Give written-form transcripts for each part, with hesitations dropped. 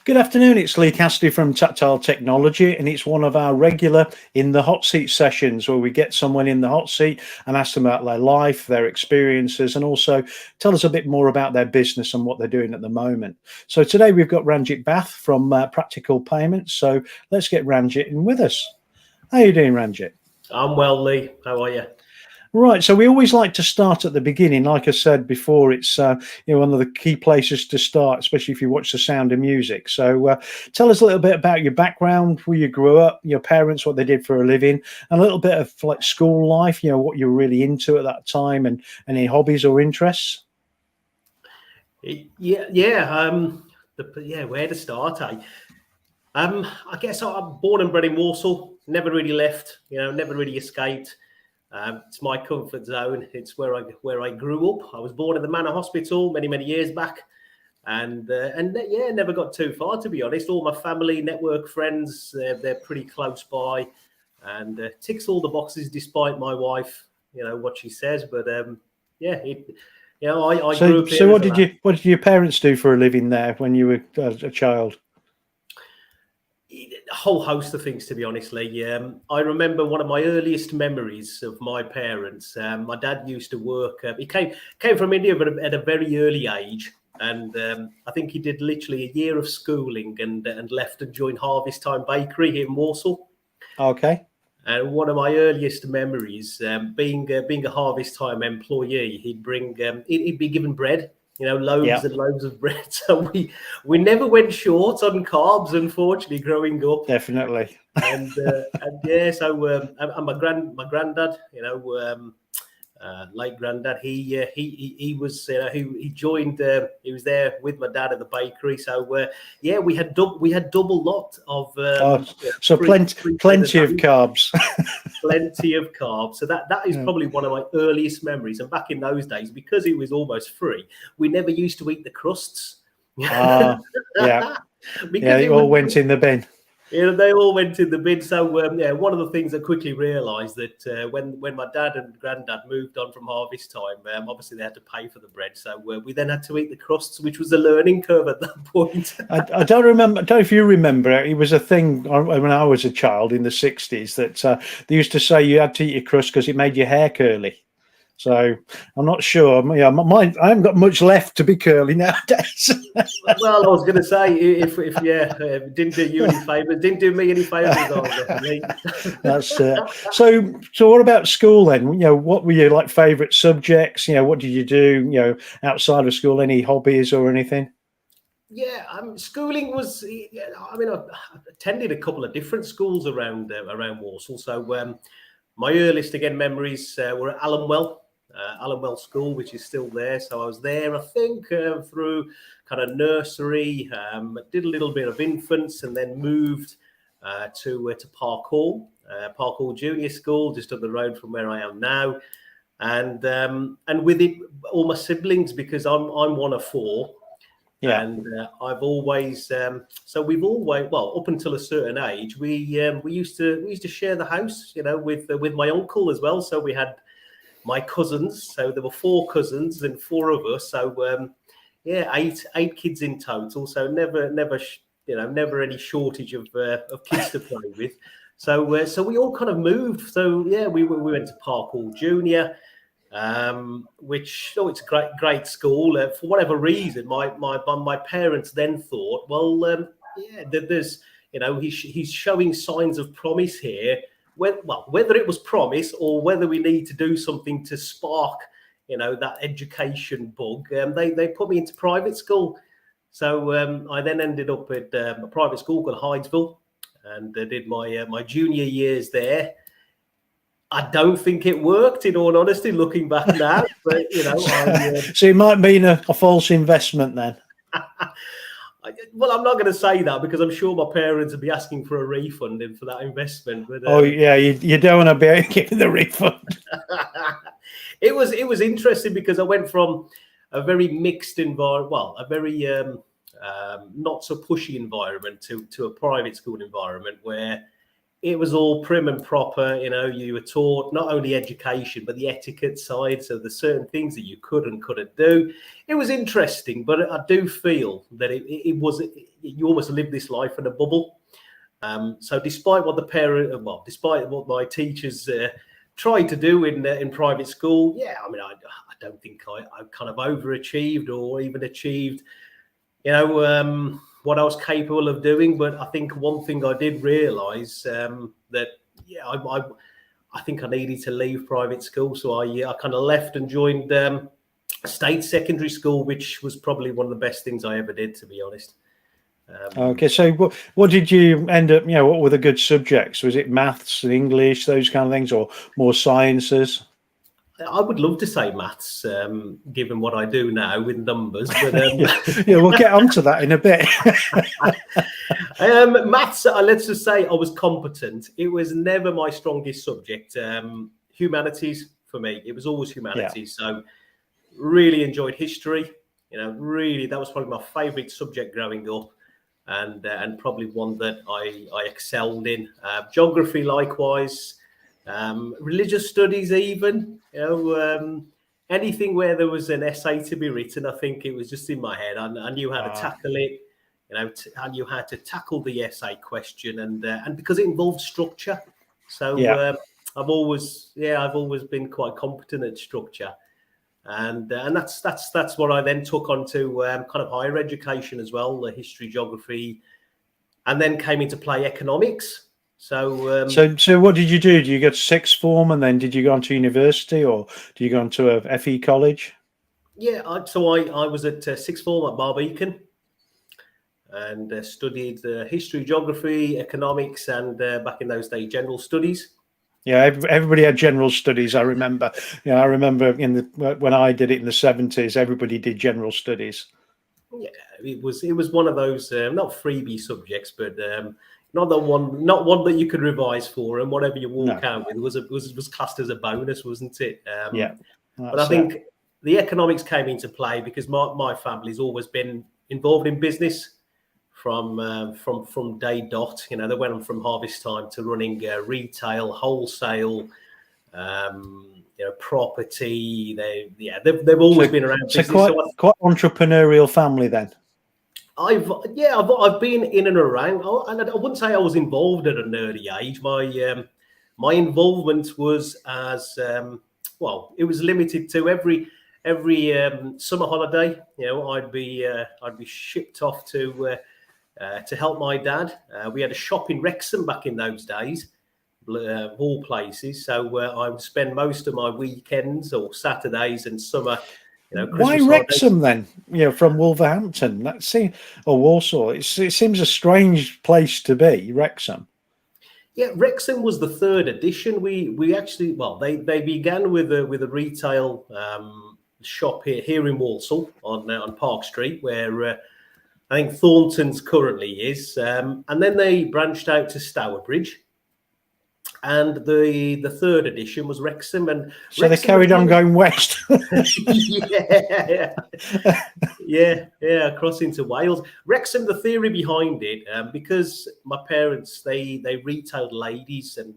Good afternoon, it's Lee Cassidy from Tactile Technology, and it's one of our regular In the Hot Seat sessions where we get someone in the hot seat and ask them about their life, their experiences, and also tell us a bit more about their business and what they're doing at the moment. So today we've got Ranjit Bath from Practical Payments. So let's get Ranjit in with us. How are you doing, Ranjit? I'm well, Lee. How are you? Right, so we always like to start at the beginning. Like I said before, it's one of the key places to start, especially if you watch The Sound of Music. So tell us a little bit about your background, where you grew up, your parents, what they did for a living, and a little bit of like school life. What you were really into at that time, and any hobbies or interests. Yeah. Where to start? I guess I'm born and bred in Warsaw. Never really left. Never really escaped. It's my comfort zone. It's where I grew up. I was born at the Manor Hospital many years back, and never got too far, to be honest. All my family, network, friends, they're pretty close by, and ticks all the boxes despite my wife, what she says. But I grew up here. So what did your parents do for a living there when you were a child? A whole host of things, to be honest, Lee. I remember one of my earliest memories of my parents. My dad used to work. He came from India, but at a very early age, and I think he did literally a year of schooling and left and joined Harvest Time Bakery here in Warsaw. Okay. And one of my earliest memories, being a Harvest Time employee, he'd be given bread. Loaves and loaves of bread. So we never went short on carbs, unfortunately, growing up. Definitely. And my granddad, late granddad, he joined. He was there with my dad at the bakery. So we had double lot of. Plenty of carbs. Plenty of carbs. So that is probably one of my earliest memories. And back in those days, because it was almost free, we never used to eat the crusts. They all went in the bin. They all went in the bin. So one of the things I quickly realised that when my dad and granddad moved on from Harvest Time, obviously they had to pay for the bread. So we then had to eat the crusts, which was a learning curve at that point. I don't know if you remember. It was a thing when I was a child in the 60s that they used to say you had to eat your crust because it made your hair curly. So I'm not sure. I haven't got much left to be curly nowadays. Well, I was going to say, if didn't do you any favours, didn't do me any favours either. That's so. What about school then? What were your favourite subjects? What did you do? Outside of school, any hobbies or anything? Yeah, schooling was. I attended a couple of different schools around Warsaw. So my earliest memories were at Allenwell School, which is still there. So I was there, I think, through kind of nursery, did a little bit of infants, and then moved to Park Hall Junior School, just up the road from where I am now. And with it, all my siblings, because I'm one of four. Yeah. And I've always we've always, up until a certain age, we used to share the house, with my uncle as well. So we had my cousins. So there were four cousins and four of us. So eight kids in total. So never any shortage of kids to play with. So we all kind of moved. So we went to Park Hall Junior. Which it's a great school. For whatever reason, my parents then thought, there's he's showing signs of promise here. Whether it was promise or whether we need to do something to spark that education bug, they put me into private school. So I then ended up at a private school called Hydesville, and did my junior years there. I don't think it worked, in all honesty, looking back now. But so it might mean a false investment then. Well, I'm not going to say that because I'm sure my parents would be asking for a refund for that investment. But you don't want to be getting the refund. It was interesting because I went from a very mixed environment, a very not so pushy environment to a private school environment where it was all prim and proper. You were taught not only education, but the etiquette side. So there's certain things that you could and couldn't do. It was interesting, but I do feel that you almost lived this life in a bubble. So despite what despite what my teachers tried to do in private school, I mean, I don't think I kind of overachieved or even achieved, what I was capable of doing. But I think one thing I did realise that I think I needed to leave private school, so I kind of left and joined state secondary school, which was probably one of the best things I ever did, to be honest. Okay, so what did you end up? What were the good subjects? Was it maths and English, those kind of things, or more sciences? I would love to say maths, given what I do now with numbers, but we'll get onto that in a bit. Maths, let's just say I was competent. It was never my strongest subject. Humanities for me, it was always humanities. So really enjoyed history. Really, that was probably my favourite subject growing up, and probably one that I excelled in. Geography, likewise. Religious studies, even, anything where there was an essay to be written, I think it was just in my head. I knew how to tackle it, I knew how to tackle the essay question, and because it involved structure. So I've always been quite competent at structure, and that's what I then took on to kind of higher education as well, the history, geography, and then came into play economics. So what did you do? Did you go to sixth form, and then did you go on to university, or did you go on to a FE college? Yeah, I was at sixth form at Barbeacon, and studied history, geography, economics, and back in those days, general studies. Yeah, everybody had general studies. I remember. I remember when I did it in the 70s, everybody did general studies. Yeah, it was one of those not freebie subjects, but not one that you could revise for, and whatever you walk out with was classed as a bonus, wasn't it? But I think the economics came into play because my family's always been involved in business from day dot. They went from harvest time to running retail, wholesale, property. They've always been around business. Quite entrepreneurial family then. I've been in and around, and I wouldn't say I was involved at an early age. My involvement was it was limited to every summer holiday. I'd be shipped off to help my dad. We had a shop in Wrexham back in those days, of all places. So I would spend most of my weekends or Saturdays and summer. Why Wrexham then? From Wolverhampton, or Warsaw. It seems a strange place to be, Wrexham. Yeah, Wrexham was the third edition. We actually, they began with a retail shop here in Walsall on Park Street, where I think Thornton's currently is, and then they branched out to Stourbridge. And the third edition was Wrexham, and so Wrexham they carried on going west. yeah, across into Wales. Wrexham, the theory behind it, because my parents they retailed ladies and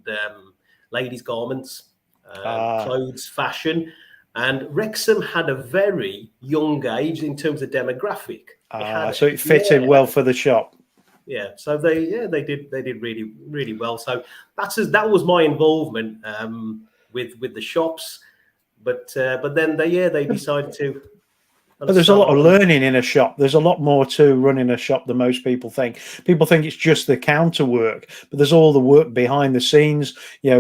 ladies' garments, clothes, fashion, and Wrexham had a very young age in terms of demographic. So it fitted well for the shop. Yeah, so they did really, really well. So that was my involvement with the shops, but then they decided to. But there's a lot of learning in a shop. There's a lot more to running a shop than most people think. People think it's just the counter work, but there's all the work behind the scenes.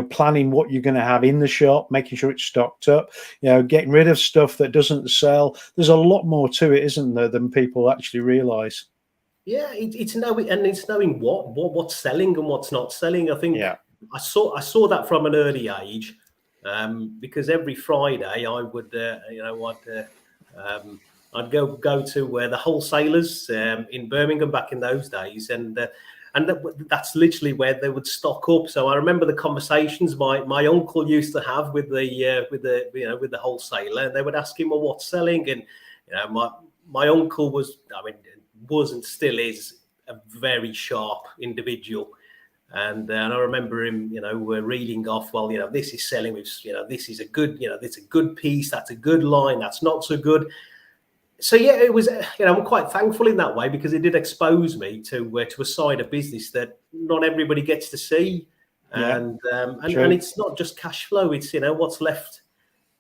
Planning what you're going to have in the shop, making sure it's stocked up. Getting rid of stuff that doesn't sell. There's a lot more to it, isn't there, than people actually realise. Yeah, it's knowing what's selling and what's not selling. I think I saw that from an early age, because every Friday I would I'd go to the wholesalers in Birmingham back in those days, and that's literally where they would stock up. So I remember the conversations my uncle used to have with the wholesaler. They would ask him, well, what's selling, and my uncle was and still is a very sharp individual. And I remember him, reading off, well, this is selling with, this is a good, it's a good piece, that's a good line, that's not so good. So yeah, it was, I'm quite thankful in that way, because it did expose me to a side of business that not everybody gets to see. And it's not just cash flow, it's, what's left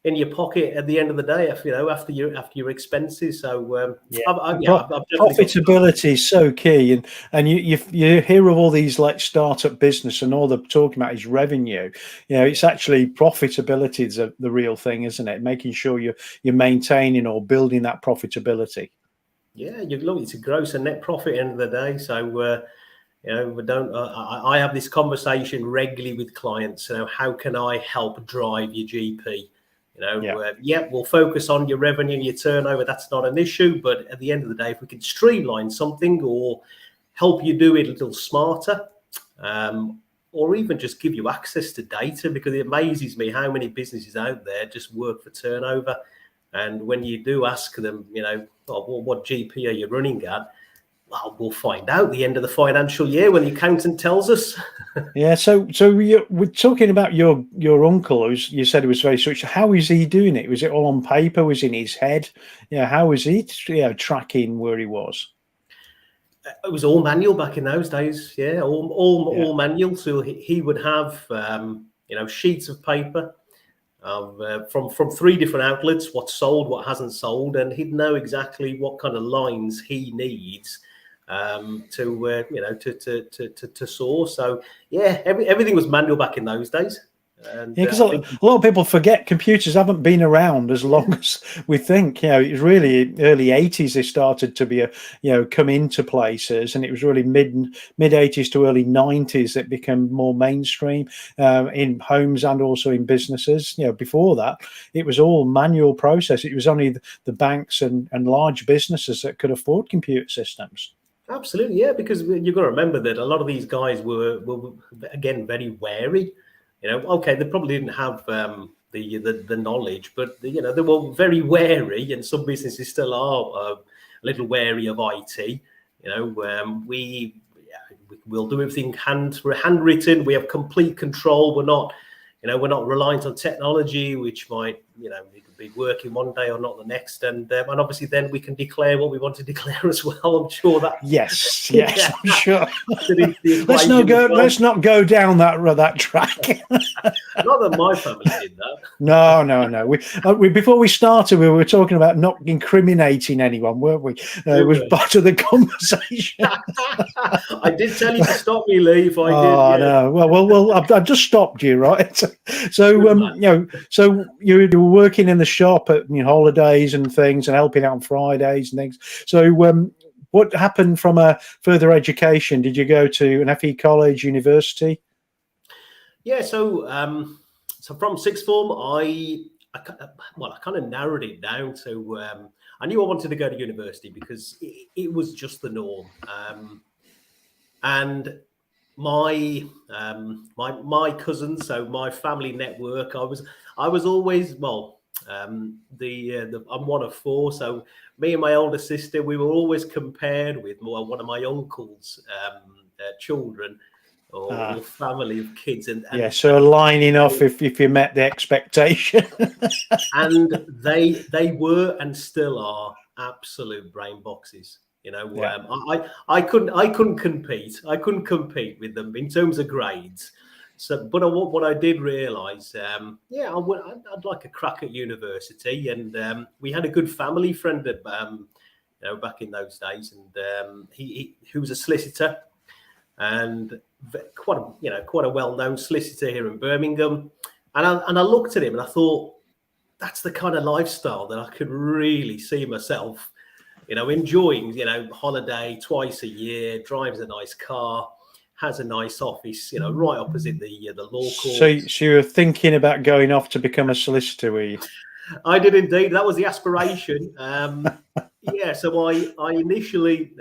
in your pocket at the end of the day, after your expenses. So profitability is so key, and you hear of all these like startup business, and all they're talking about is revenue. It's actually profitability is the real thing, isn't it? Making sure you're maintaining or building that profitability. Yeah, it's a gross and net profit at the end of the day. So we don't. I have this conversation regularly with clients. How can I help drive your GP? We'll focus on your revenue and your turnover. That's not an issue. But at the end of the day, if we can streamline something or help you do it a little smarter, or even just give you access to data, because it amazes me how many businesses out there just work for turnover. And when you do ask them, what GP are you running at? Well, we'll find out at the end of the financial year when the accountant tells us. Yeah, so we're talking about your uncle, who you said he was very such. How is he doing it? Was it all on paper? Was it in his head? How was he tracking where he was? It was all manual back in those days. Yeah, all manual. So he would have sheets of paper from 3 different outlets, what's sold, what hasn't sold, and he'd know exactly what kind of lines he needs to source. So yeah, everything was manual back in those days. And because a lot of people forget computers haven't been around as long as we think. It was really early 80s they started to be come into places, and it was really mid 80s to early 90s that became more mainstream in homes and also in businesses. Before that it was all manual process. It was only the banks and large businesses that could afford computer systems. Absolutely, yeah, because you've got to remember that a lot of these guys were again very wary. Okay, they probably didn't have the knowledge, but they were very wary, and some businesses still are a little wary of IT. We'll do everything handwritten. We have complete control. We're not reliant on technology, which might be working one day or not the next, and obviously then we can declare what we want to declare as well. I'm sure that yes, I'm sure. Let's not go down that track. Not that my family did that. No. We before we started, we were talking about not incriminating anyone, weren't we? It was part of the conversation. I did tell you to stop me, Lee. If I did. Oh no. Well, I've just stopped you, right? So so you were working in the shop at holidays and things, and helping out on Fridays and things. So what happened from a further education? Did you go to an FE college, university? Yeah, so from sixth form, I kind of narrowed it down to I knew I wanted to go to university because it was just the norm, and my cousins, so my family network, I was always I'm one of 4, so me and my older sister, we were always compared with one of my uncle's children. Or family of kids, and so lining off if you met the expectation. And they were and still are absolute brain boxes. I couldn't compete. I couldn't compete with them in terms of grades. So, but what I did realise, I'd like a crack at university, and we had a good family friend that back in those days, and he was a solicitor, and quite a well-known solicitor here in Birmingham, and I looked at him and I thought, that's the kind of lifestyle that I could really see myself, enjoying. Holiday twice a year, drives a nice car, has a nice office, right opposite the law court. So you were thinking about going off to become a solicitor, were you? I did indeed. That was the aspiration. So I initially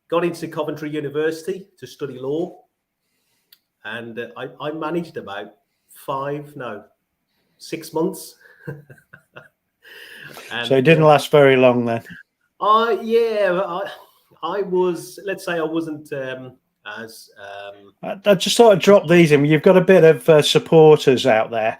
got into Coventry University to study law, and I managed about 6 months. So it didn't last very long then. I was, let's say I wasn't as I just thought I'd drop these in. You've got a bit of supporters out there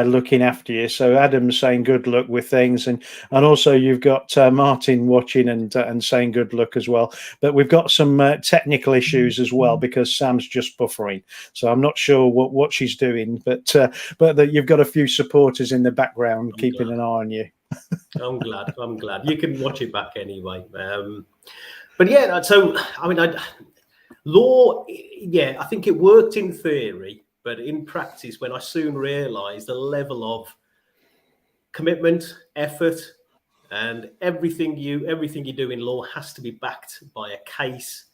looking after you. So Adam's saying good luck with things, and also you've got Martin watching and saying good luck as well. But we've got some technical issues as well because Sam's just buffering. So I'm not sure what she's doing, but that you've got a few supporters in the background keeping an eye on you. I'm glad. You can watch it back anyway. But yeah, so I mean, law, yeah, I think it worked in theory, but in practice, when I soon realised the level of commitment, effort, and everything you do in law has to be backed by a case.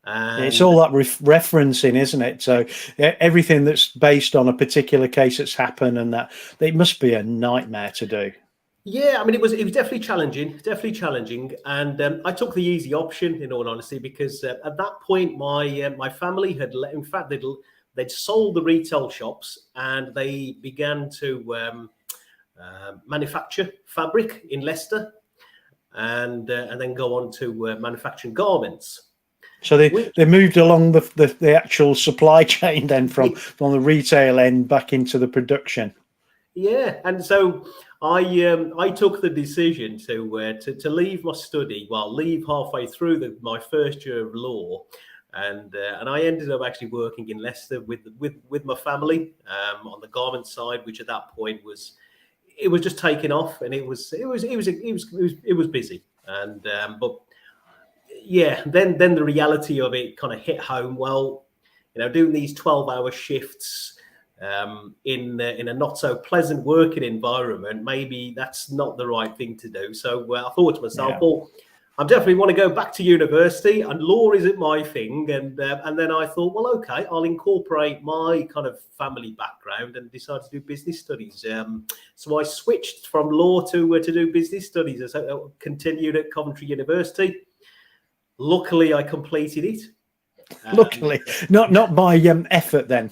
And it's all that referencing, isn't it? So everything that's based on a particular case that's happened, and that it must be a nightmare to do. Yeah, I mean, it was definitely challenging, and I took the easy option, in all honesty, because at that point, my family had, in fact, they'd sold the retail shops and they began to manufacture fabric in Leicester, and then go on to manufacturing garments. So they moved along the actual supply chain then from the retail end back into the production. Yeah, and so I took the decision to leave my study, leave halfway through my first year of law, and I ended up actually working in Leicester with my family on the garment side, which at that point was just taking off, and it was busy, and but yeah, then the reality of it kind of hit home. Well, doing these 12-hour shifts in a not so pleasant working environment, maybe that's not the right thing to do. So I thought to myself, well, I definitely want to go back to university, and law isn't my thing. And then I thought, well, okay, I'll incorporate my kind of family background and decided to do business studies. So I switched from law to do business studies. So I continued at Coventry University. Luckily, I completed it. Luckily, not by effort then.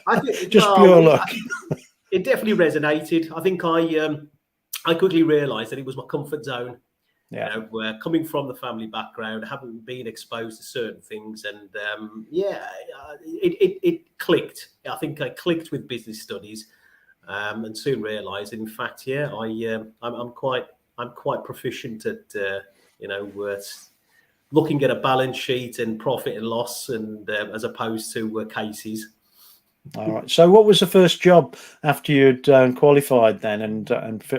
I think, just pure luck. It definitely resonated. I think I quickly realised that it was my comfort zone. Yeah. Coming from the family background, having been exposed to certain things, and it clicked. I think I clicked with business studies, and soon realised, in fact, I'm quite proficient at looking at a balance sheet and profit and loss, and as opposed to cases. All right. So, what was the first job after you'd qualified then and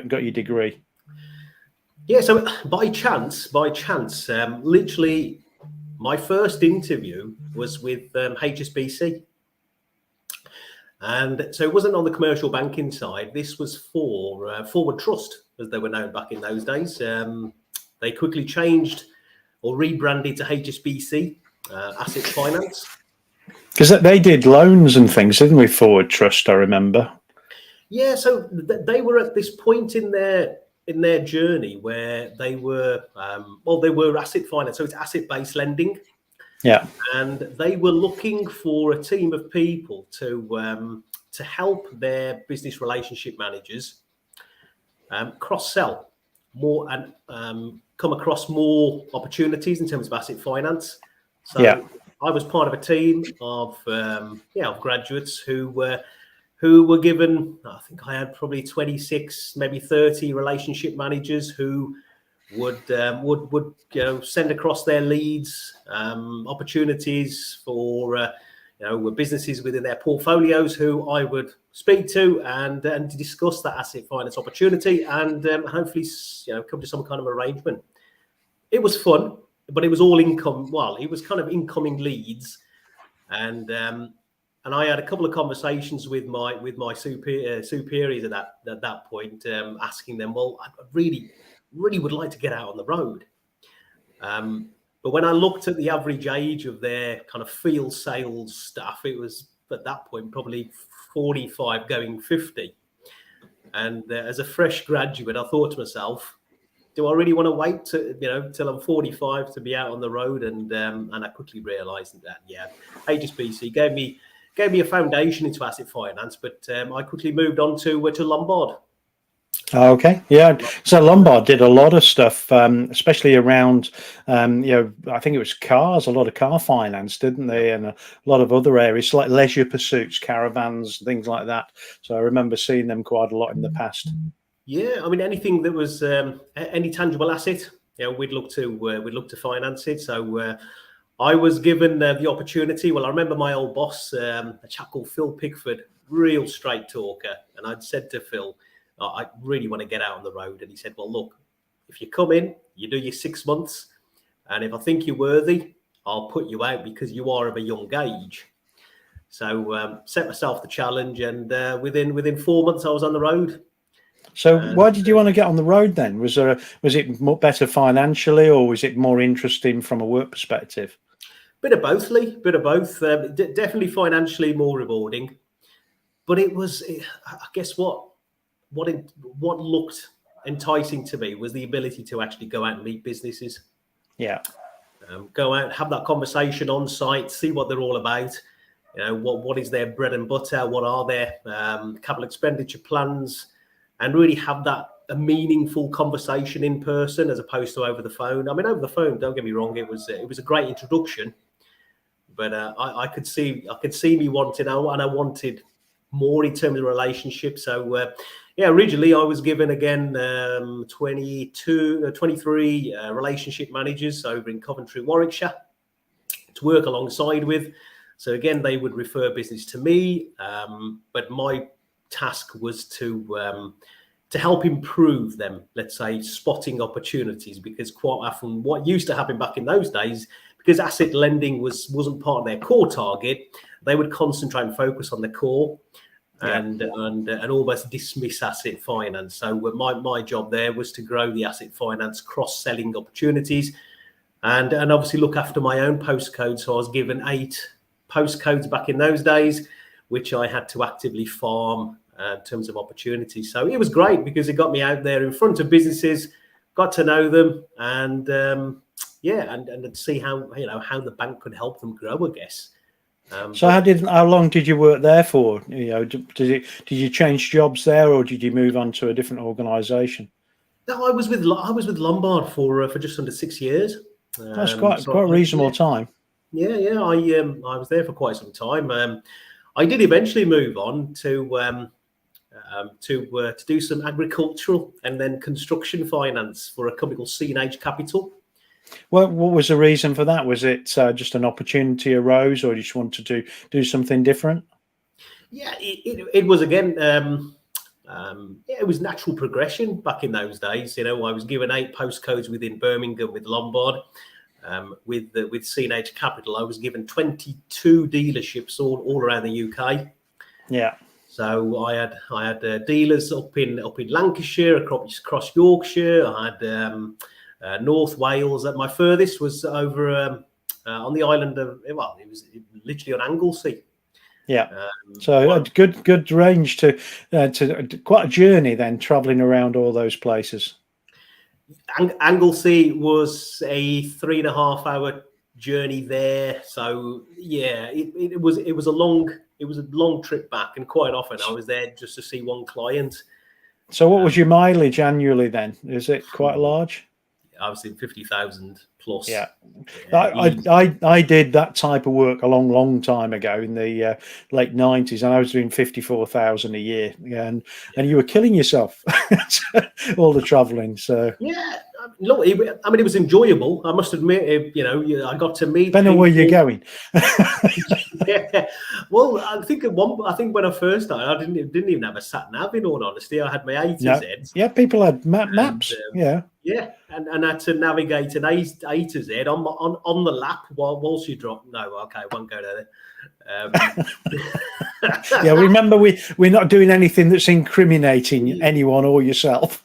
got your degree? Yeah. So by chance, literally, my first interview was with HSBC, and so it wasn't on the commercial banking side. This was for Forward Trust, as they were known back in those days. They quickly changed or rebranded to HSBC Asset Finance. Because they did loans and things, didn't we? Forward Trust, I remember. Yeah, so they were at this point in their journey where they were they were asset finance, so it's asset-based lending. Yeah, and they were looking for a team of people to help their business relationship managers cross-sell more and come across more opportunities in terms of asset finance. So I was part of a team of graduates who were given, I think I had probably 26, maybe 30 relationship managers who would send across their leads, opportunities for businesses within their portfolios who I would speak to and to discuss that asset finance opportunity and hopefully come to some kind of arrangement. It was fun, but it was all income. Well, it was kind of incoming leads, and I had a couple of conversations with my superiors at that point, asking them, well, I really would like to get out on the road. But when I looked at the average age of their kind of field sales staff, it was at that point probably 45 going 50. And as a fresh graduate, I thought to myself, do I really want to wait till I'm 45 to be out on the road? And I quickly realised that HSBC gave me a foundation into asset finance, but I quickly moved on to Lombard. Oh, okay, yeah. So Lombard did a lot of stuff, especially around, I think it was cars, a lot of car finance, didn't they? And a lot of other areas like leisure pursuits, caravans, things like that. So I remember seeing them quite a lot in the past. Yeah, I mean anything that was any tangible asset, we'd look to finance it. So I was given the opportunity. Well, I remember my old boss, a chap called Phil Pickford, real straight talker, and I'd said to Phil, I really want to get out on the road, and he said, well, look, if you come in, you do your 6 months, and if I think you're worthy, I'll put you out because you are of a young age. So set myself the challenge, and within 4 months, I was on the road. So why did you want to get on the road then? Was it better financially, or was it more interesting from a work perspective? Bit of both, Lee. Bit of both. Definitely financially more rewarding, but I guess what looked enticing to me was the ability to actually go out and meet businesses. Yeah. Go out, have that conversation on site, see what they're all about. What is their bread and butter? What are their capital expenditure plans? And really have a meaningful conversation in person as opposed to over the phone. I mean, over the phone, don't get me wrong, it was a great introduction, but I could see me wanting, and I wanted more in terms of relationship. So originally I was given again 23 relationship managers over in Coventry, Warwickshire, to work alongside with. So again, they would refer business to me, but my task was to help improve them, let's say, spotting opportunities, because quite often what used to happen back in those days, because asset lending wasn't part of their core target, they would concentrate and focus on the core and almost dismiss asset finance. So my job there was to grow the asset finance cross-selling opportunities and obviously look after my own postcode. So I was given 8 postcodes back in those days, which I had to actively farm in terms of opportunities. So it was great because it got me out there in front of businesses, got to know them, and and see how the bank could help them grow, I guess. So how long did you work there for? Did you change jobs there, or did you move on to a different organisation? No, I was with Lombard for just under 6 years. That's quite a reasonable time. Yeah. I was there for quite some time. I did eventually move on to do some agricultural and then construction finance for a company called C&H Capital. Well, what was the reason for that? Was it just an opportunity arose, or you just wanted to do something different? Yeah, it was again. It was natural progression back in those days. I was given 8 postcodes within Birmingham with Lombard. With C&H Capital, I was given 22 dealerships all around the UK. Yeah. So I had dealers up in Lancashire, across Yorkshire. I had North Wales. My furthest was over on the island of, it was literally on Anglesey. Yeah. So a good range to quite a journey then, travelling around all those places. Anglesey was a 3.5 hour journey there. So yeah, it was a long trip back, and quite often I was there just to see one client. So what was your mileage annually then? Is it quite large? I was in 50,000 plus. Yeah. I did that type of work a long time ago in the late 90s, and I was doing 54,000 a year, and you were killing yourself all the traveling. So yeah, look, it was enjoyable, I must admit. I got to meet depending on where you're going. Yeah. Well, I think when I first started, I didn't even have a sat nav, in all honesty. I had my A to Z. Yeah, people had maps. Yeah, and I had to navigate an A to Z on the lap whilst you drop. No, okay, I won't go there. Yeah, remember we're not doing anything that's incriminating anyone or yourself.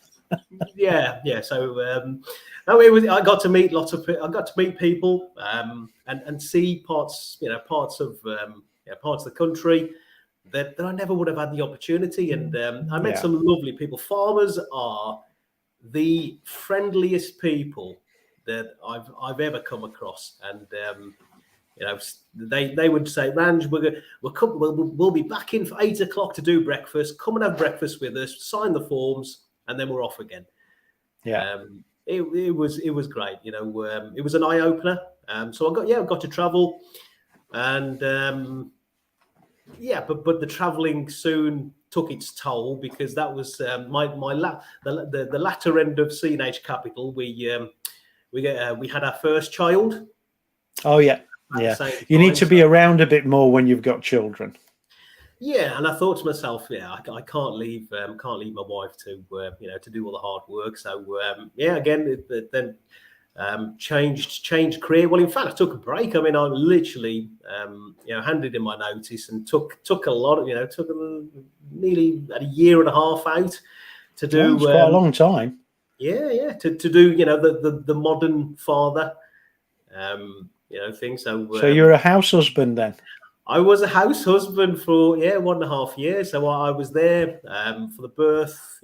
Yeah. So I got to meet people and see parts of the country that I never would have had the opportunity. And I met some lovely people. Farmers are the friendliest people that I've ever come across, and they would say, Ranj, we'll be back in for 8 o'clock to do breakfast. Come and have breakfast with us. Sign the forms. and then we're off again. Yeah. It was great. You know, it was an eye opener. So I got to travel, and but the traveling soon took its toll, because that was the latter end of C&H Capital. We had our first child. Oh yeah, yeah. You need to be around a bit more when you've got children. Yeah, and I thought to myself, I can't leave my wife to to do all the hard work. So again, then changed career. Well, in fact, I took a break. I mean, I literally handed in my notice and took a lot of took nearly a year and a half out to do. It's quite a long time. Yeah, to do the modern father thing. So you're a house husband then? I was a house husband for 1.5 years. So I was there for the birth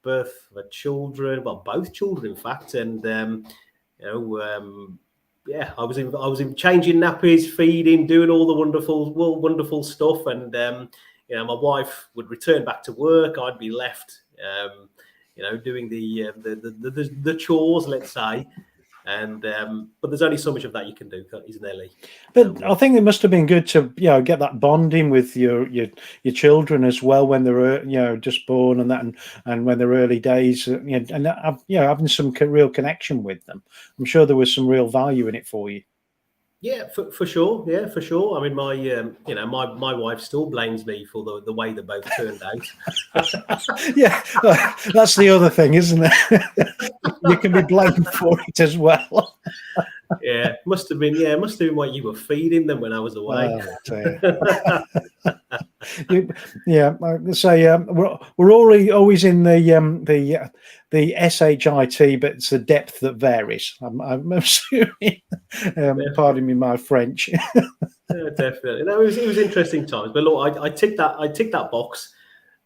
of the children, well, both children, in fact, and I was in changing nappies, feeding, doing all the wonderful stuff, and my wife would return back to work. I'd be left, doing the chores, let's say. And but there's only so much of that you can do, isn't there, Lee? But I think it must have been good to get that bonding with your children as well when they're just born and that, and when they're early days, and having some real connection with them. I'm sure there was some real value in it for you. Yeah, for sure. Yeah, for sure. I mean, my wife still blames me for the way they both turned out. Yeah, that's the other thing, isn't it? You can be blamed for it as well. Yeah, must have been what you were feeding them when I was away. We're always in the SHIT, but it's the depth that varies. I'm assuming. Pardon me, my French. Yeah, definitely. No, it was interesting times. But look, I ticked that box,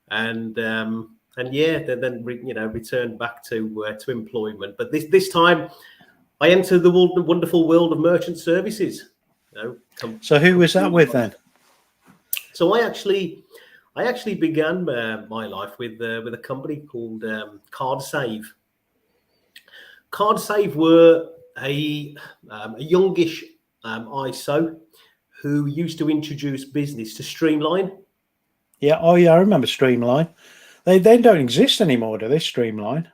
and then returned back to employment. But this time, I entered the wonderful world of merchant services. So who was that with then? So I actually began my life with a company called Cardsave. Cardsave were a youngish ISO who used to introduce business to Streamline. Yeah, I remember Streamline. They don't exist anymore, do they? Streamline.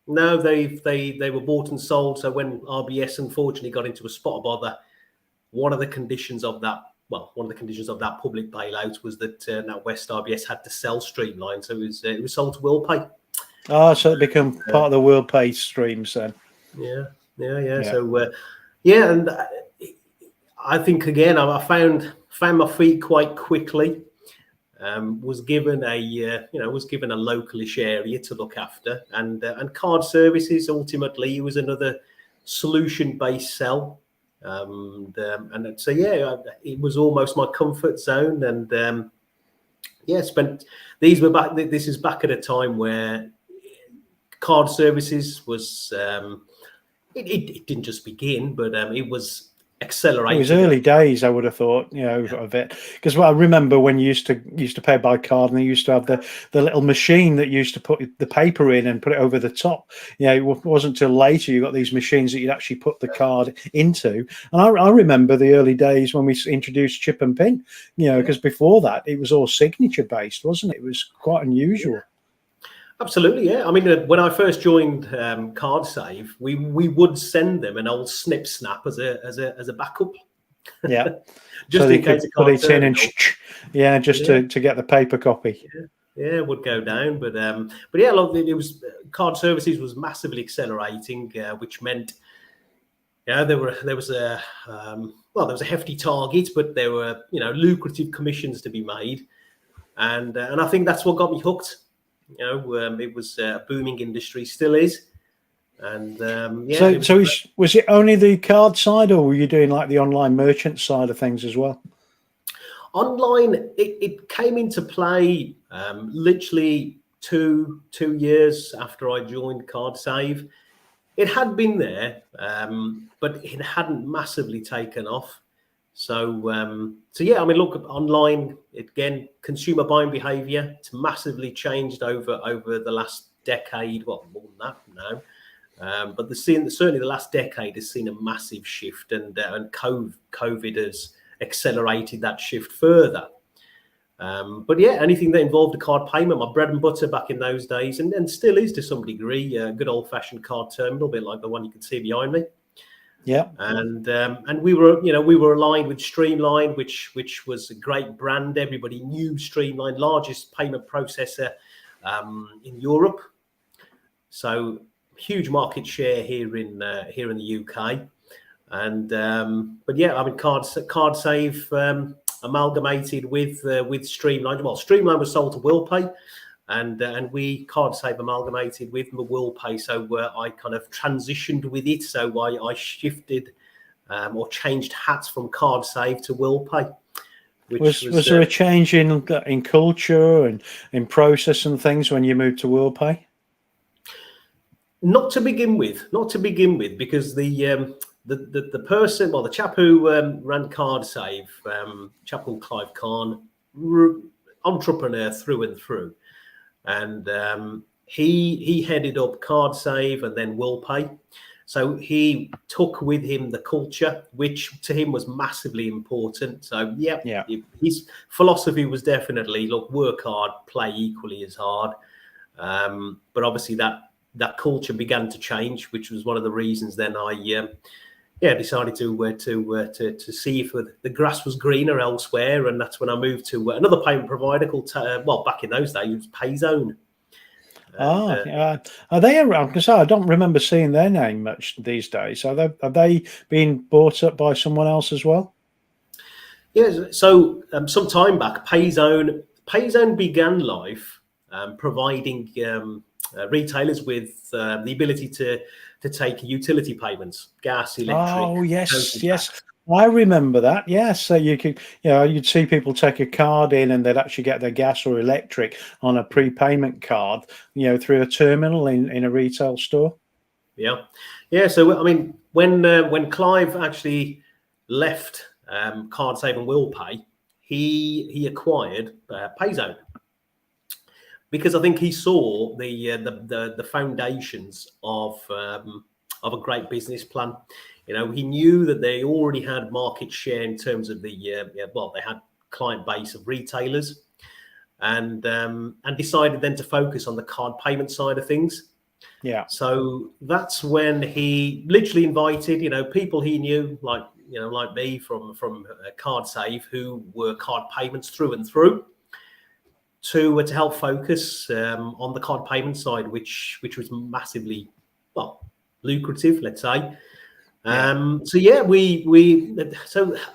No, they were bought and sold. So when RBS unfortunately got into a spot of bother, one of the conditions of that public bailout was that NatWest RBS had to sell Streamline. So it was sold to WorldPay. Oh, so it became part of the WorldPay streams then. Yeah. So and I think again I found my feet quite quickly. Was given a localish area to look after, and card services ultimately was another solution-based sell, and so it was almost my comfort zone, and this is back at a time where card services was it didn't just begin, but it was accelerated. It was early days, I would have thought, of it, because I remember when you used to pay by card, and they used to have the little machine that used to put the paper in and put it over the top. It wasn't till later you got these machines that you'd actually put the card into. And I remember the early days when we introduced chip and pin, because before that it was all signature based, wasn't it? It was quite unusual. Absolutely, yeah. I mean, when I first joined Cardsave, we would send them an old snip snap as a backup. Yeah, just so in case put it in and to get the paper copy. Yeah, it would go down, but look, it was card services was massively accelerating, which meant there was a hefty target, but there were lucrative commissions to be made, and I think that's what got me hooked. It was a booming industry, still is. And so was it only the card side, or were you doing like the online merchant side of things as well? Online, it came into play literally two years after I joined Cardsave. It had been there, but it hadn't massively taken off. So yeah, I mean, look, online again, consumer buying behaviour, it's massively changed over the last decade. Well, more than that now. But certainly the last decade has seen a massive shift, and COVID has accelerated that shift further. But yeah, anything that involved a card payment, my bread and butter back in those days, and still is to some degree, a good old-fashioned card terminal, a bit like the one you can see behind me. Yeah, and we were aligned with Streamline, which was a great brand. Everybody knew Streamline, largest payment processor in Europe. So huge market share here in the UK. And but yeah, I mean, Cardsave amalgamated with Streamline. Well, Streamline was sold to WillPay, and we Cardsave amalgamated with WillPay. So I kind of transitioned with it. So I shifted or changed hats from Cardsave to WillPay. Was there a change in culture and in process and things when you moved to WillPay? Not to begin with, because the person, well, the chap who ran Cardsave, chap called Clive Khan, entrepreneur through and through, and he headed up Cardsave and then WillPay. So he took with him the culture, which to him was massively important. So yeah. His philosophy was definitely, look, work hard, play equally as hard. But obviously that culture began to change, which was one of the reasons then I decided to see if the grass was greener elsewhere, and that's when I moved to another payment provider called back in those days it was Payzone. Are they around? Because I don't remember seeing their name much these days. Are they being bought up by someone else as well? Yeah. So some time back, Payzone began life providing retailers with the ability to take utility payments, gas, electric. Oh yes. I remember that. Yes, so you could, you'd see people take a card in, and they'd actually get their gas or electric on a prepayment card, through a terminal in a retail store. Yeah. So I mean, when Clive actually left Cardsave and WillPay, he acquired Payzone, because I think he saw the foundations of a great business plan. He knew that they already had market share in terms of they had client base of retailers, and decided then to focus on the card payment side of things. Yeah. So that's when he literally invited, people he knew, like me from Cardsave, who were card payments through and through, to help focus on the card payment side, which was massively lucrative, let's say. So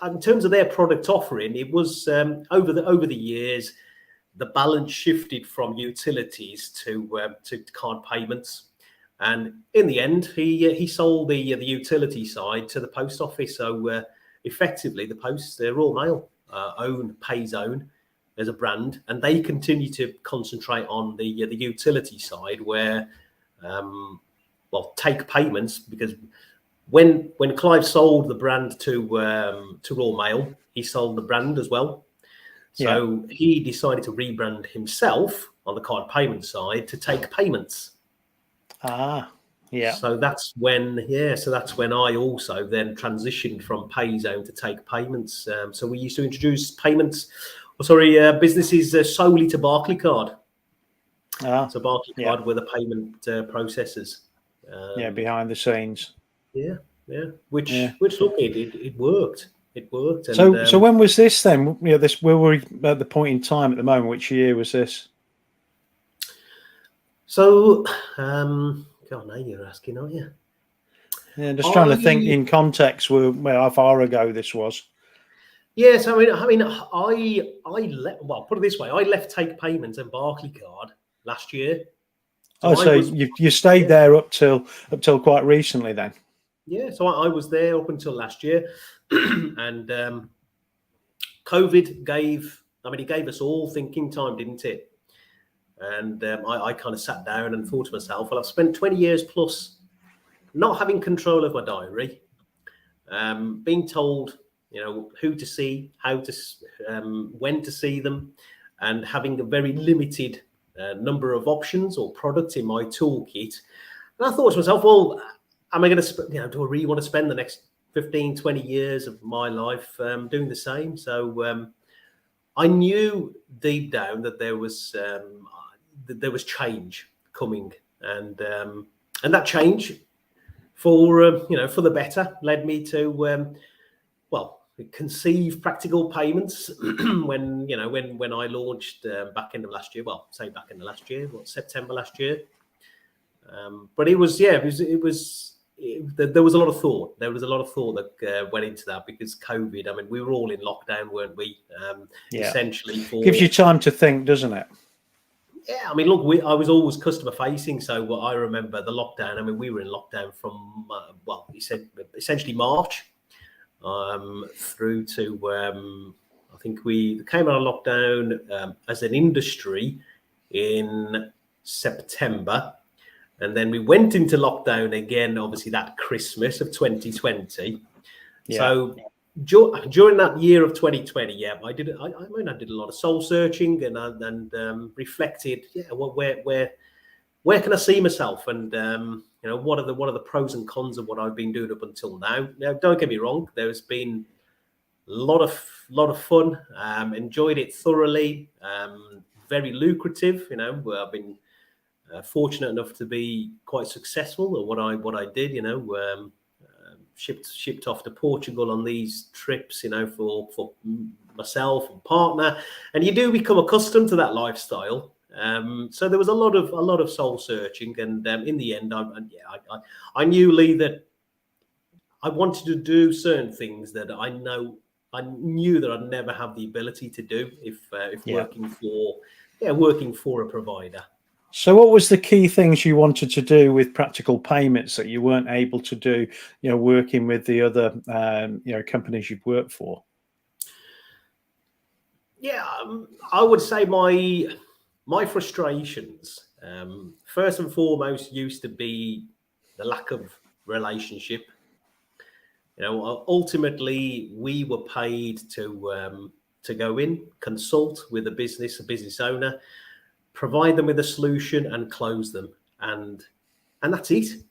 in terms of their product offering, it was over the years, the balance shifted from utilities to card payments, and in the end, he sold the utility side to the post office. So effectively, the post, Royal Mail, own Payzone as a brand, and they continue to concentrate on the utility side, where take payments, because when Clive sold the brand to Royal Mail, he sold the brand as well. So he decided to rebrand himself on the card payment side to Take Payments. So that's when I also then transitioned from Payzone to Take Payments. So we used to introduce businesses solely to Barclaycard. So Barclaycard were the payment processors. Behind the scenes. Which look, it worked. It worked. And, so when was this then? Where were we at the point in time at the moment? Which year was this? So, God, now you're asking, aren't you? Yeah, just trying to think in context how far ago this was. Yes, I mean, put it this way: I left Take Payments and Barclaycard last year. So you stayed there up till quite recently then? Yeah, so I was there up until last year, and COVID gave us all thinking time, didn't it? And I kind of sat down and thought to myself, well, I've spent 20 years plus not having control of my diary, being told who to see, how to, when to see them, and having a very limited number of options or products in my toolkit. And I thought to myself, well, am I going to, do I really want to spend the next 15, 20 years of my life doing the same? So I knew deep down that there was change coming, and that change for the better led me to conceive Practical Payments when I launched back in the last year. Well, say back in the last year, September last year. But there was a lot of thought. There was a lot of thought that went into that because COVID. I mean, we were all in lockdown, weren't we? Essentially, gives you time to think, doesn't it? Yeah, I mean, look, I was always customer facing, so I remember the lockdown. I mean, we were in lockdown from he said essentially March through to I think we came out of lockdown as an industry in September. And then we went into lockdown again, obviously, that Christmas of 2020. Yeah. So during that year of 2020, I did a lot of soul searching and reflected, where can I see myself, and what are the pros and cons of what I've been doing up until now. Now, don't get me wrong, there's been a lot of fun, enjoyed it thoroughly, very lucrative. I've been fortunate enough to be quite successful at what I did. Shipped off to Portugal on these trips, for myself and partner, and you do become accustomed to that lifestyle. So there was a lot of soul searching, and in the end, I knew, Lee, that I wanted to do certain things that I knew that I'd never have the ability to do if working for a provider. So what was the key things you wanted to do with Practical Payments that you weren't able to do, working with the other, companies you've worked for? Yeah, I would say my frustrations, first and foremost, used to be the lack of relationship. Ultimately, we were paid to go in, consult with a business owner, provide them with a solution, and close them, and that's it.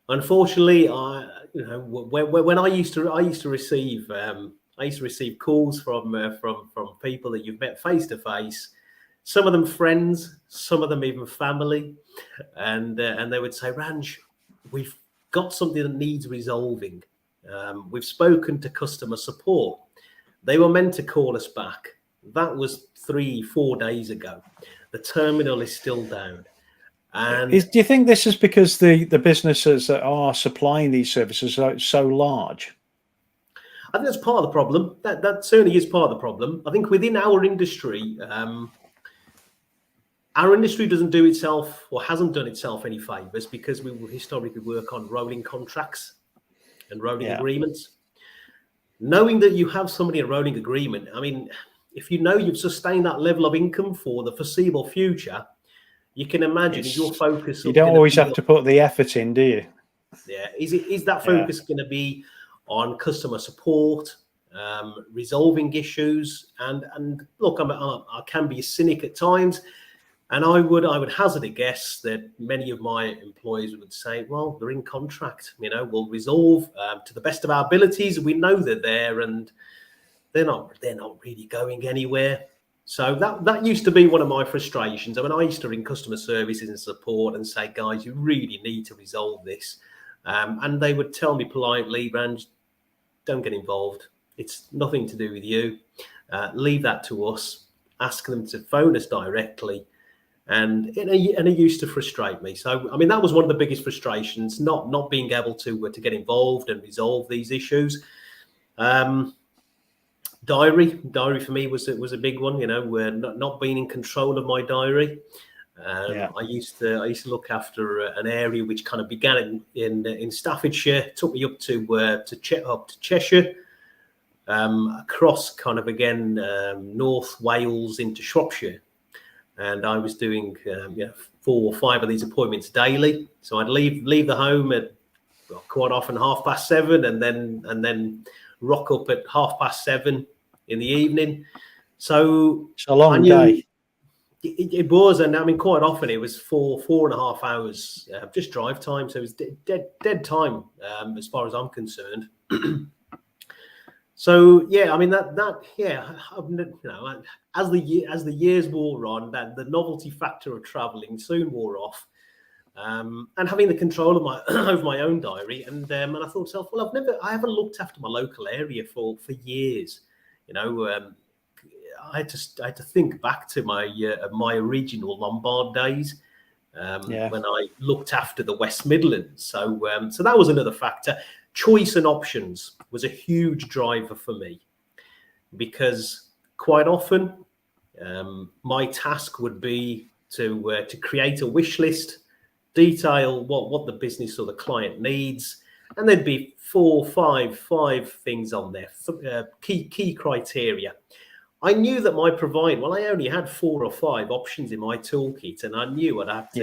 Unfortunately, when I used to receive calls from people that you've met face to face, some of them friends, some of them even family, and they would say, "Ranj, we've got something that needs resolving. We've spoken to customer support. They were meant to call us back. That was 3-4 days ago. The terminal is still down." And do you think this is because the businesses that are supplying these services are so large? I think that's part of the problem. That certainly is part of the problem. I think within our industry doesn't do itself, or hasn't done itself, any favors, because we will historically work on rolling contracts and rolling agreements. Knowing that you have somebody in a rolling agreement, I mean, if you've sustained that level of income for the foreseeable future, you can imagine your focus. You don't always have to put the effort in, do you? Yeah. Is that focus going to be on customer support, resolving issues? And look, I can be a cynic at times, and I would hazard a guess that many of my employees would say, well, they're in contract. We'll resolve to the best of our abilities. We know they're there, and they're not really going anywhere. So that used to be one of my frustrations. I mean, I used to ring customer services and support and say, guys, you really need to resolve this. And they would tell me politely, Ranj, don't get involved. It's nothing to do with you. Leave that to us. Ask them to phone us directly. And it used to frustrate me. So, I mean, that was one of the biggest frustrations, not being able to get involved and resolve these issues. Diary for me was a big one. Not being in control of my diary. I used to look after an area which kind of began in Staffordshire, took me up to Cheshire, across kind of again North Wales into Shropshire, and I was doing 4 or 5 of these appointments daily. So I'd leave the home at quite often 7:30, and then rock up at 7:30 in the evening. So it's a long I knew day. it was, and I mean, quite often it was 4.5 hours just drive time. So it was dead time as far as I'm concerned. So yeah, I mean as the years wore on, that the novelty factor of traveling soon wore off, and having the control of my over my own diary, and I thought to myself, well, I haven't looked after my local area for years, I had to think back to my original Lombard days, when I looked after the West Midlands. So that was another factor. Choice and options was a huge driver for me, because quite often my task would be to create a wish list, detail what the business or the client needs, and there'd be five things on there, key criteria. I knew that I only had 4 or 5 options in my toolkit, and I knew I'd have to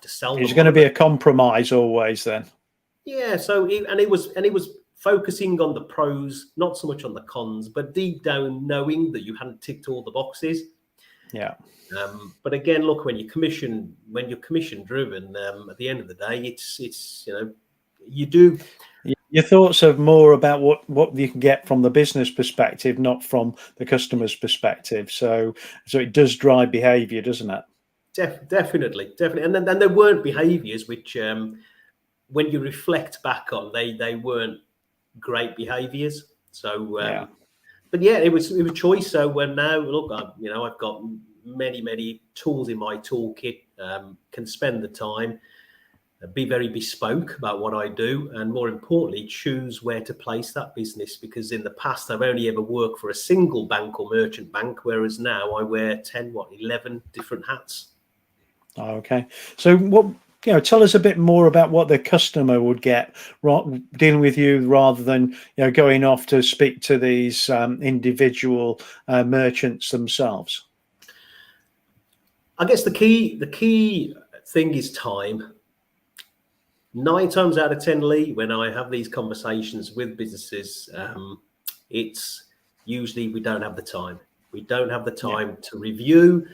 sell them. It's going to be a compromise always then. Yeah. So it was focusing on the pros, not so much on the cons, but deep down knowing that you hadn't ticked all the boxes. Yeah. But again, look, when you're commission driven, at the end of the day, it's you do. Your thoughts are more about what you can get from the business perspective, not from the customer's perspective. So it does drive behaviour, doesn't it? Definitely. And then there weren't behaviours which, when you reflect back on, they weren't great behaviours. So, but yeah, it was choice. So when now, look, I've got many tools in my toolkit. Can spend the time, be very bespoke about what I do, and more importantly, choose where to place that business. Because in the past, I've only ever worked for a single bank or merchant bank, whereas now I wear 11 different hats. Okay. So tell us a bit more about what the customer would get dealing with you, rather than going off to speak to these individual merchants themselves. I guess the key thing is time. 9 times out of 10, Lee, when I have these conversations with businesses, it's usually we don't have the time. We don't have the time to review.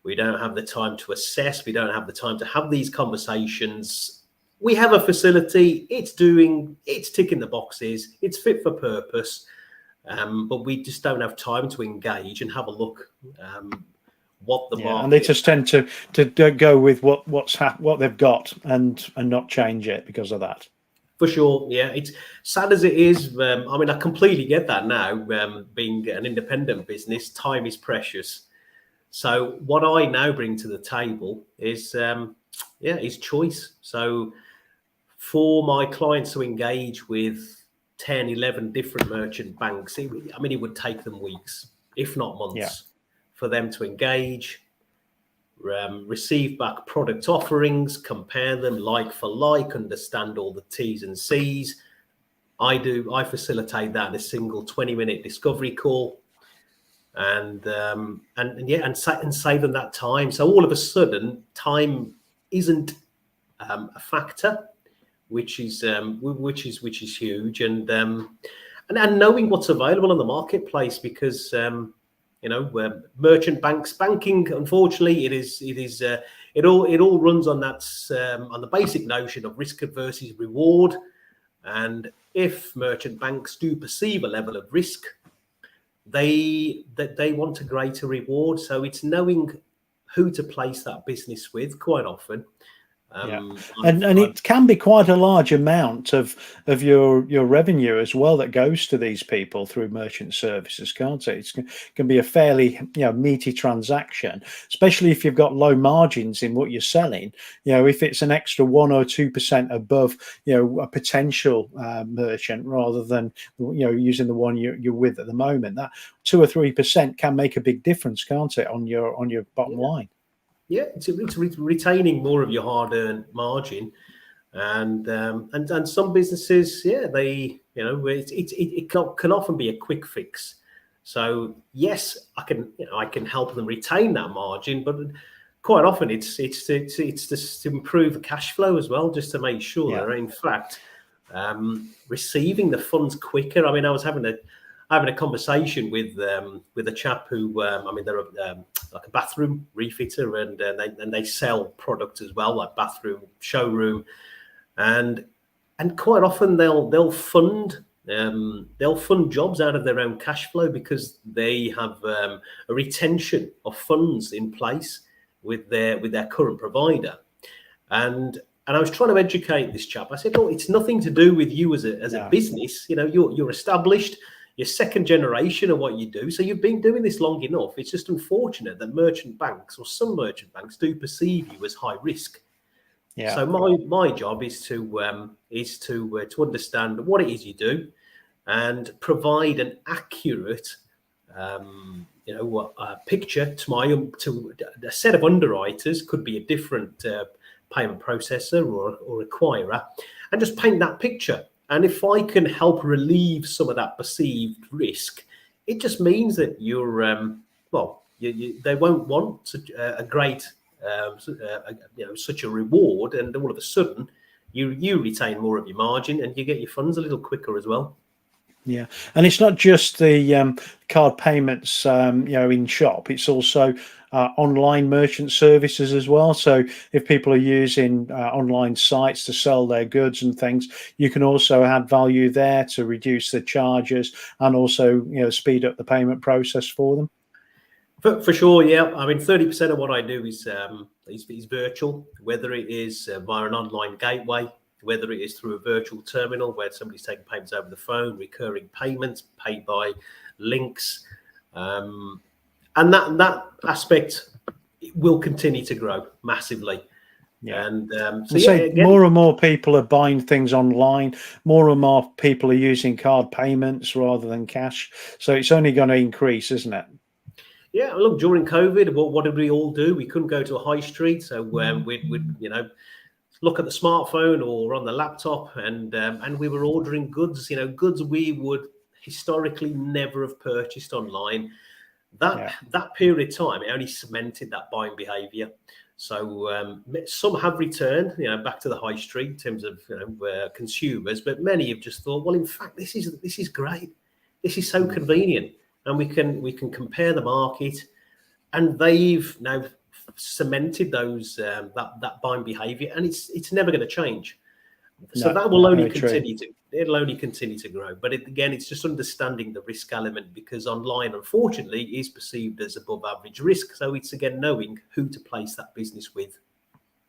We don't have the time to assess. We don't have the time to have these conversations. We have a facility. It's ticking the boxes. It's fit for purpose. But we just don't have time to engage and have a look what the market. And they just tend to go with what they've got and not change it because of that. For sure, yeah. It's sad as it is. I mean, I completely get that now. Being an independent business, time is precious. So what I now bring to the table is choice. So for my clients to engage with 10, 11 different merchant banks, it would take them weeks, if not months, for them to engage, receive back product offerings, compare them like for like, understand all the T's and C's. I facilitate that in a single 20-minute discovery call. And save them that time. So all of a sudden, time isn't a factor, which is huge. And knowing what's available on the marketplace, because merchant banking, unfortunately, it all runs on that on the basic notion of risk versus reward. And if merchant banks do perceive a level of risk, they want a greater reward. So it's knowing who to place that business with quite often. And it can be quite a large amount of your revenue as well that goes to these people through merchant services, can't it? It can be a fairly meaty transaction, especially if you've got low margins in what you're selling. If it's an extra 1 or 2% above a potential merchant, rather than using the one you're with at the moment, that 2 or 3% can make a big difference, can't it, on your bottom line? Yeah, it's retaining more of your hard-earned margin, and some businesses, it can often be a quick fix. So yes, I can help them retain that margin, but quite often it's to improve the cash flow as well, just to make sure they're in fact receiving the funds quicker. I mean, I was having a conversation with a chap who they're like a bathroom refitter, and they sell products as well, like bathroom showroom, and quite often they'll fund jobs out of their own cash flow because they have a retention of funds in place with their current provider. And I was trying to educate this chap. I said, "Oh, it's nothing to do with you as a business. You know, you're established, you're second generation of what you do, so you've been doing this long enough. It's just unfortunate that merchant banks, or some merchant banks, do perceive you as high risk." Yeah. So my job is to understand what it is you do, and provide an accurate picture to a set of underwriters. Could be a different payment processor or acquirer, and just paint that picture. And if I can help relieve some of that perceived risk, it just means that you're they won't want such a great such a reward, and all of a sudden you retain more of your margin and you get your funds a little quicker as well. Yeah, and it's not just the card payments, in shop. It's also online merchant services as well. So if people are using online sites to sell their goods and things, you can also add value there to reduce the charges and also speed up the payment process for them. For sure, yeah. I mean, 30% of what I do is virtual, whether it is via an online gateway, whether it is through a virtual terminal where somebody's taking payments over the phone, recurring payments paid by links, and that aspect will continue to grow massively. Yeah. And more and more people are buying things online. More and more people are using card payments rather than cash. So it's only going to increase, isn't it? Yeah. Look, during COVID, what did we all do? We couldn't go to a high street, so we'd look at the smartphone or on the laptop, and we were ordering goods, goods we would historically never have purchased online. That period of time, it only cemented that buying behaviour. So some have returned, back to the high street in terms of consumers, but many have just thought, well, in fact, this is great. This is so convenient, and we can compare the market, and they've now cemented those that buying behavior, and it's never going to change. So that will only continue to grow. But it's just understanding the risk element, because online, unfortunately, is perceived as above average risk. So it's again knowing who to place that business with.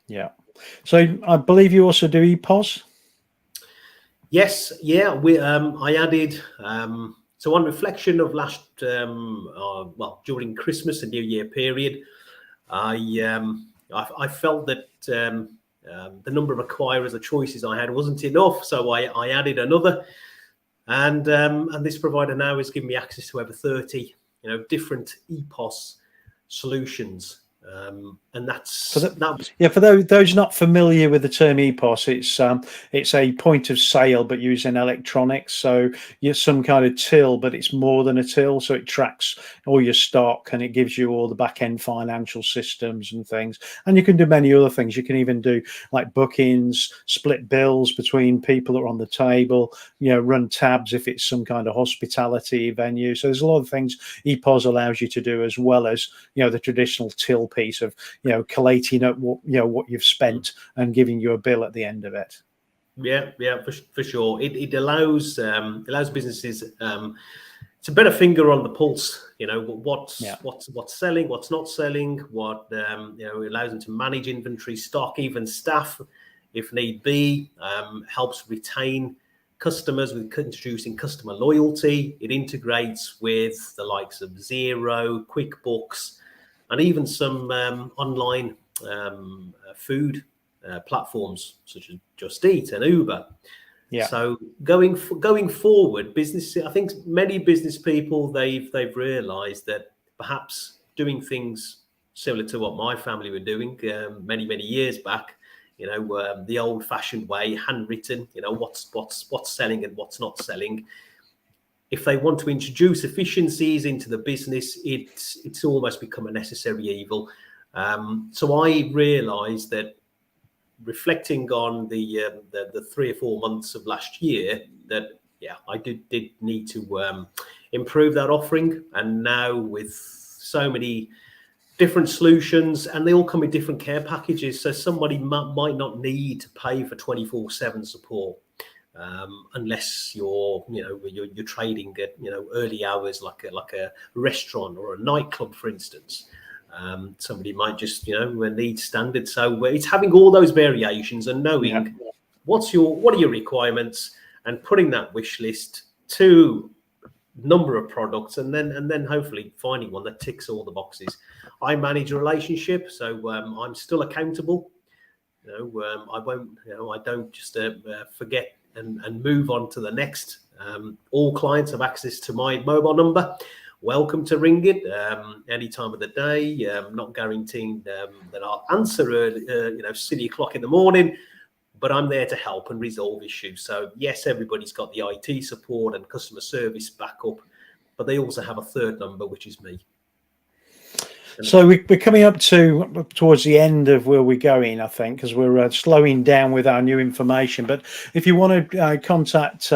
Yeah. So I believe you also do Epos. Yes. Yeah. I added. So on reflection of last, during Christmas and New Year period, I felt that the number of acquirers, the choices I had, wasn't enough, so I added another, and this provider now is giving me access to over 30 different Epos solutions. And that's for those not familiar with the term Epos, it's a point of sale but using electronics. So you're some kind of till, but it's more than a till. So it tracks all your stock and it gives you all the back end financial systems and things. And you can do many other things. You can even do like bookings, split bills between people that are on the table, run tabs if it's some kind of hospitality venue. So there's a lot of things Epos allows you to do, as well as the traditional till piece of collating up what you've spent and giving you a bill at the end of it. Yeah, for sure. It allows businesses to better finger on the pulse. What's selling, what's not selling. What it allows them to manage inventory, stock, even staff, if need be. Helps retain customers with introducing customer loyalty. It integrates with the likes of Xero, QuickBooks, and even some online food platforms such as Just Eat and Uber. Yeah. So going forward, I think many business people they've realised that perhaps doing things similar to what my family were doing many years back, the old-fashioned way, handwritten, what's selling and what's not selling. If they want to introduce efficiencies into the business, it's almost become a necessary evil. So I realised that, reflecting on the 3 or 4 months of last year, that I did need to improve that offering. And now with so many different solutions, and they all come with different care packages, so somebody might not need to pay for 24/7 support, unless you're trading at early hours, like a restaurant or a nightclub, for instance. Somebody might just need standard. So it's having all those variations and knowing what are your requirements, and putting that wish list to number of products, and then hopefully finding one that ticks all the boxes. I manage a relationship, so I'm still accountable. I won't. I don't just forget and move on to the next. All clients have access to my mobile number. Welcome to ring it any time of the day. Not guaranteeing that I'll answer early, silly o'clock in the morning, but I'm there to help and resolve issues. So yes, everybody's got the IT support and customer service backup, but they also have a third number, which is me. So we're coming up towards the end of where we're going, I think, because we're slowing down with our new information. But if you want to contact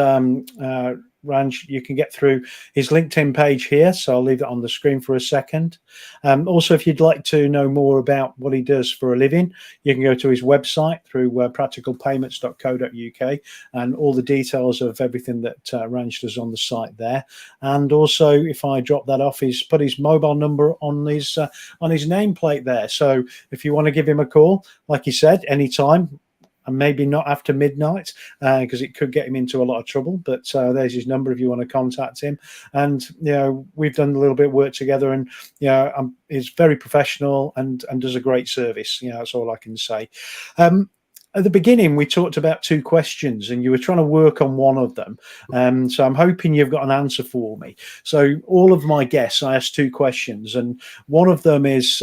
Ranj, you can get through his LinkedIn page here, so I'll leave it on the screen for a second. Also, if you'd like to know more about what he does for a living, you can go to his website through practicalpayments.co.uk, and all the details of everything that Ranj does on the site there. And also, if I drop that off, he's put his mobile number on his nameplate there. So if you want to give him a call, like he said, anytime, and maybe not after midnight, because it could get him into a lot of trouble. But there's his number if you want to contact him. And we've done a little bit of work together, and he's very professional and does a great service. That's all I can say. At the beginning, we talked about 2 questions, and you were trying to work on one of them. So I'm hoping you've got an answer for me. So all of my guests, I asked 2 questions, and one of them is,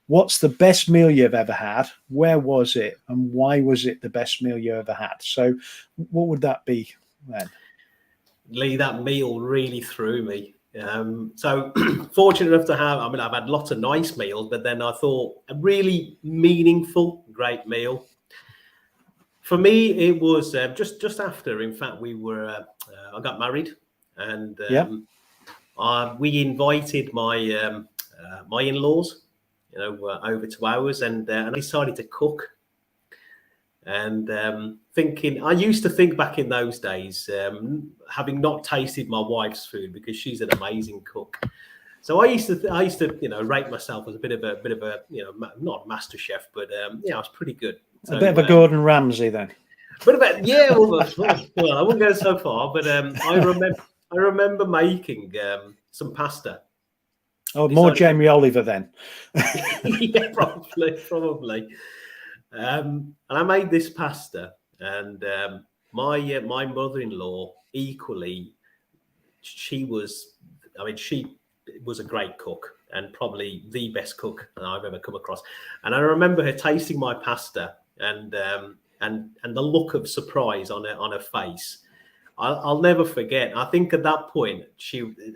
what's the best meal you've ever had? Where was it? And why was it the best meal you ever had? So what would that be then? Lee, that meal really threw me. So fortunate enough to have, I've had lots of nice meals, but then I thought a really meaningful, great meal. For me, it was just after, in fact, I got married, and we invited my my in-laws over to ours, and I decided to cook. And thinking, I used to think back in those days, having not tasted my wife's food, because she's an amazing cook. So I used to rate myself as a bit of a not master chef, but I was pretty good. So, a bit of a Gordon Ramsay then. But about well, I wouldn't go so far, but I remember making some pasta. Oh, more Jamie Oliver then. Yeah, probably. And I made this pasta, and my mother-in-law equally, she was a great cook, and probably the best cook I've ever come across. And I remember her tasting my pasta, and the look of surprise on her face. I'll never forget. I think at that point,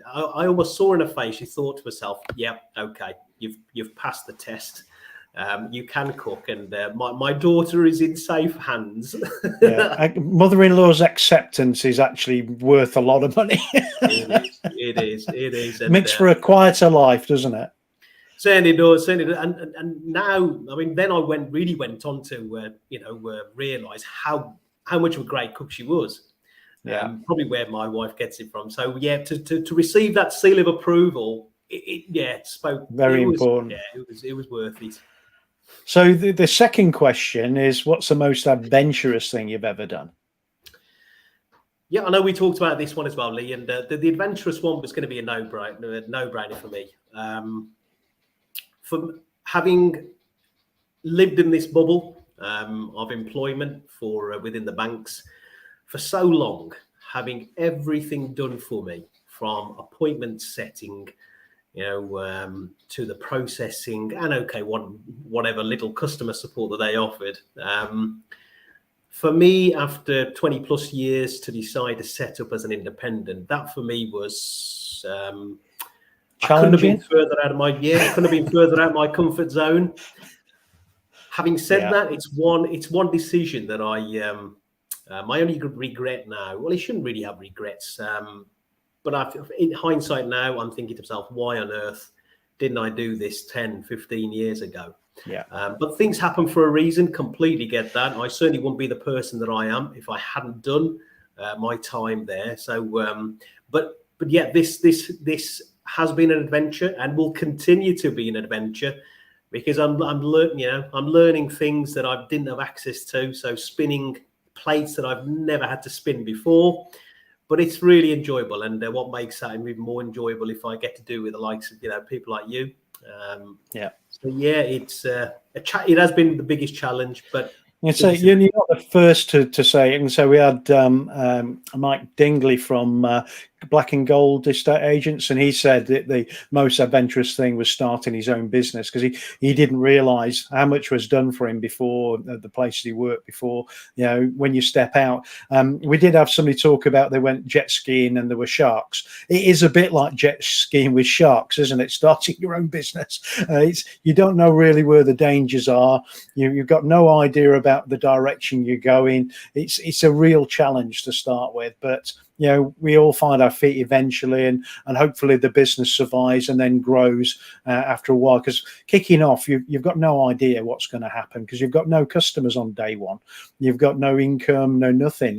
I almost saw in her face, she thought to herself, "Yeah, okay, you've passed the test. You can cook, and my daughter is in safe hands." Mother-in-law's acceptance is actually worth a lot of money. It is. And, makes for a quieter life, doesn't it? Certainly does. And now, then I went on to realise how much of a great cook she was. Probably where my wife gets it from. So to receive that seal of approval, it spoke. Very important. It was worth it. So the second question is, what's the most adventurous thing you've ever done? Yeah, I know we talked about this one as well, Lee, and the adventurous one was going to be a no-brainer for me. From having lived in this bubble of employment within the banks for so long, having everything done for me, from appointment setting, to the processing, and whatever little customer support that they offered. For me, after 20 plus years, to decide to set up as an independent, that for me was challenging. Couldn't have been further out of my comfort zone. Having said that, it's one decision that I my only regret now. Well, I shouldn't really have regrets, but in hindsight now, I'm thinking to myself, why on earth didn't I do this 10, 15 years ago? Yeah. But things happen for a reason. Completely get that. I certainly wouldn't be the person that I am if I hadn't done my time there. So, but yeah, this has been an adventure and will continue to be an adventure, because I'm learning things that I didn't have access to. So spinning plates that I've never had to spin before, but it's really enjoyable. And what makes that even more enjoyable if I get to do with the likes of people like you. So yeah, it's it has been the biggest challenge, but. So you're not the first to say it. And so we had Mike Dingley from Black and Gold Estate Agents, and he said that the most adventurous thing was starting his own business, because he didn't realize how much was done for him before, the places he worked before. When you step out, we did have somebody talk about they went jet skiing and there were sharks. It is a bit like jet skiing with sharks, isn't it? Starting your own business, you don't know really where the dangers are. You've got no idea about the direction you're going. It's a real challenge to start with, but we all find our feet eventually, and hopefully the business survives and then grows after a while. Because kicking off, you've got no idea what's going to happen, because you've got no customers on day one, you've got no income, no nothing.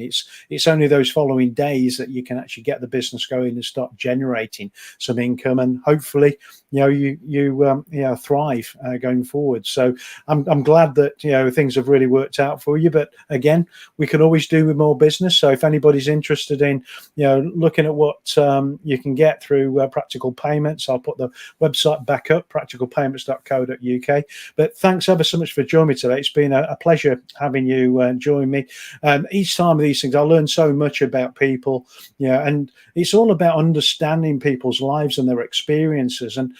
It's only those following days that you can actually get the business going and start generating some income, and hopefully you thrive going forward. So I'm glad that things have really worked out for you. But again, we can always do with more business. So if anybody's interested in looking at what you can get through Practical Payments, I'll put the website back up, practicalpayments.co.uk. But thanks ever so much for joining me today. It's been a pleasure having you join me. Each time of these things, I learn so much about people, and it's all about understanding people's lives and their experiences, and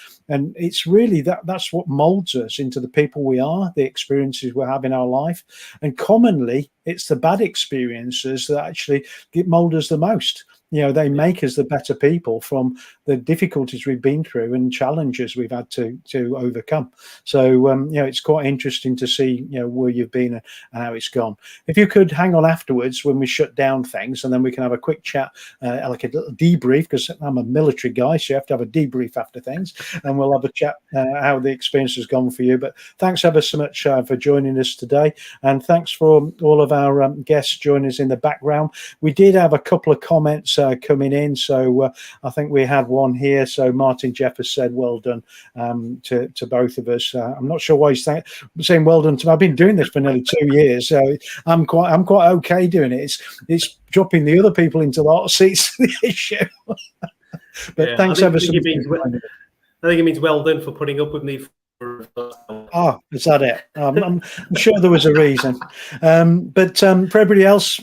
it's really that's what molds us into the people we are, the experiences we have in our life. And commonly it's the bad experiences that actually mold us the most. They make us the better people from the difficulties we've been through and challenges we've had to overcome. So, it's quite interesting to see, where you've been and how it's gone. If you could hang on afterwards when we shut down things, and then we can have a quick chat, like a little debrief, because I'm a military guy, so you have to have a debrief after things, and we'll have a chat how the experience has gone for you. But thanks ever so much for joining us today. And thanks for all of our guests joining us in the background. We did have a couple of comments coming in, so I think we had one here. So Martin Jeffers said well done to both of us. I'm not sure why he's saying well done to me. I've been doing this for nearly 2 years, so I'm quite okay doing it. It's dropping the other people into the hot seats the issue. But thanks ever so much. I think it means well done for putting up with me. Is that it? I'm sure there was a reason. But for everybody else,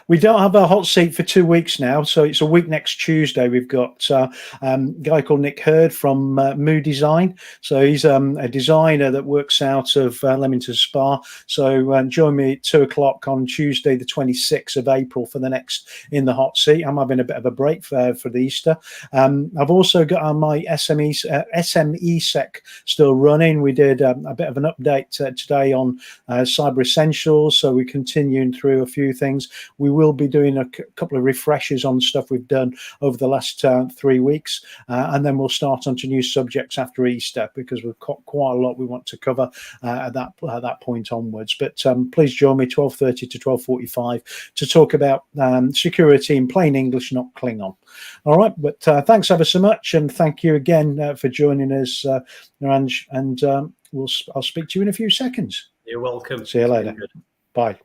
we don't have a hot seat for 2 weeks now. So it's a week next Tuesday. We've got a guy called Nick Hurd from Moo Design. So he's a designer that works out of Leamington Spa. So join me at 2:00 on Tuesday, the 26th of April, for the next In the Hot Seat. I'm having a bit of a break for the Easter. I've also got my SME Sec still running. We did a bit of an update today on Cyber Essentials, so we're continuing through a few things. We will be doing a couple of refreshers on stuff we've done over the last 3 weeks, and then we'll start onto new subjects after Easter, because we've got quite a lot we want to cover at that point onwards. But please join me 12:30 to 12:45 to talk about security in plain English, not Klingon. All right, but thanks ever so much, and thank you again for joining us, Ranj, and I'll speak to you in a few seconds. You're welcome. See you later. Bye.